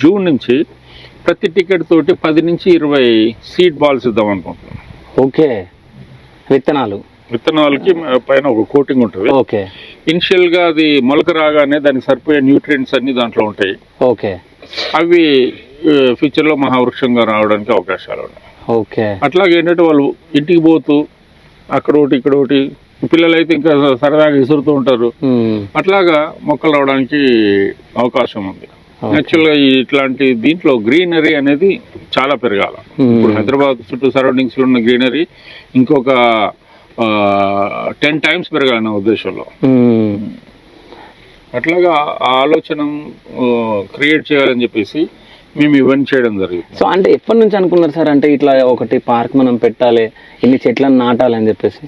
June నుంచి ప్రతి ticket తోటి 10 నుంచి 20 సీడ్ బాల్స్ ఇద్దాం అనుకుంటున్నాం. ఓకే, విత్తనాలకి పైన ఒక కోటింగ్ ఉంటుంది. ఓకే, ఇనిషియల్ గా అది మొలక రాగానే దానికి సరిపోయే న్యూట్రియంట్స్ అన్ని దాంట్లో ఉంటాయి. ఓకే, అవి ఫ్యూచర్ లో మహావృక్షంగా రావడానికి అవకాశాలు ఉన్నాయి. ఓకే. అట్లాగే ఏంటంటే వాళ్ళు ఇంటికి పోతూ అక్కడ ఒకటి ఇక్కడ ఒకటి, పిల్లలు అయితే ఇంకా సరదాగా విసురుతూ ఉంటారు. అట్లాగా మొక్కలు రావడానికి అవకాశం ఉంది. యాక్చువల్గా ఇట్లాంటి దీంట్లో గ్రీనరీ అనేది చాలా పెరగాల. ఇప్పుడు హైదరాబాద్ చుట్టూ సరౌండింగ్స్ లో ఉన్న గ్రీనరీ ఇంకొక 10 times పెరగాలి నా ఉద్దేశంలో. అట్లాగా ఆ ఆలోచన క్రియేట్ చేయాలని చెప్పేసి మేము ఇవన్నీ చేయడం జరిగింది. సో అంటే ఎప్పటి నుంచి అనుకున్నారు సార్, అంటే ఇట్లా ఒకటి పార్క్ మనం పెట్టాలి, ఇన్ని చెట్లను నాటాలని చెప్పేసి?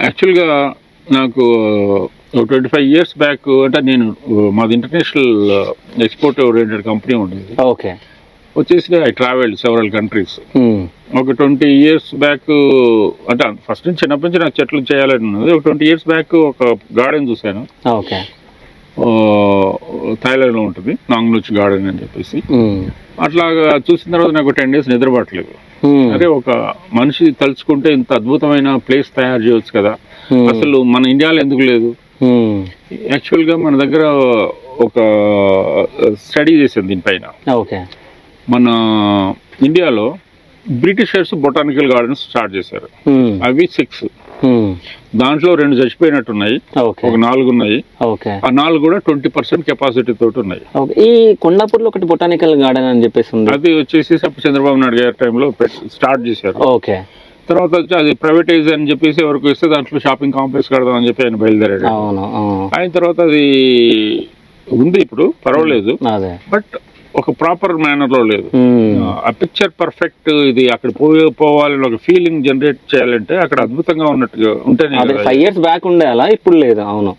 యాక్చువల్గా నాకు 25 years బ్యాక్, అంటే నేను మాది ఇంటర్నేషనల్ ఎక్స్పోర్ట్ ఓరియంటెడ్ కంపెనీ ఉండేది. ఓకే, వచ్చేసి ఐ ట్రావెల్డ్ సెవరల్ కంట్రీస్. ఒక 20 years బ్యాక్, అంటే ఫస్ట్ నుంచి చిన్నప్పటి నుంచి నాకు చెట్లు చేయాలని ఉన్నది. ఒక 20 years బ్యాక్ ఒక గార్డెన్ చూశాను. ఓకే, థాయిలాండ్ లో ఉంటుంది, నాంగ్నుచ్ గార్డెన్ అని చెప్పేసి. అట్లాగా చూసిన తర్వాత నాకు 10 days నిద్ర పట్టలేదు. అదే ఒక మనిషి తలుచుకుంటే ఇంత అద్భుతమైన ప్లేస్ తయారు చేయవచ్చు కదా, అసలు మన ఇండియాలో ఎందుకు లేదు? యాక్చువల్గా మన దగ్గర ఒక స్టడీ చేసింది దీనిపైన. ఓకే, మన ఇండియాలో బ్రిటిషర్స్ బొటానికల్ గార్డెన్స్ స్టార్ట్ చేశారు. అవి 6, దాంట్లో 2 చచ్చిపోయినట్టున్నాయి, ఒక 4 ఉన్నాయి. ఆ 4 కూడా 20% కెపాసిటీ తోటి ఉన్నాయి. ఈ కొండాపూర్లో ఒకటి బొటానికల్ గార్డెన్ అని చెప్పేసి అది వచ్చేసి చంద్రబాబు నాయుడు గారి టైంలో స్టార్ట్ చేశారు. ఓకే, తర్వాత వచ్చి అది ప్రైవేటైజ్ అని చెప్పేసి ఎవరికి ఇస్తే దాంట్లో షాపింగ్ కాంప్లెక్స్ కడదాం అని చెప్పి ఆయన బయలుదేరాడు. ఆయన తర్వాత అది ఉంది, ఇప్పుడు పర్వాలేదు, బట్ ఒక ప్రాపర్ మేనర్ లో లేదు. ఆ పిక్చర్ పర్ఫెక్ట్, ఇది అక్కడ పోవాలని ఒక ఫీలింగ్ జనరేట్ చేయాలంటే అక్కడ అద్భుతంగా ఉన్నట్టుగా ఉంటేనే. 5 years బ్యాక్ ఉండే అలా, ఇప్పుడు లేదు. అవును.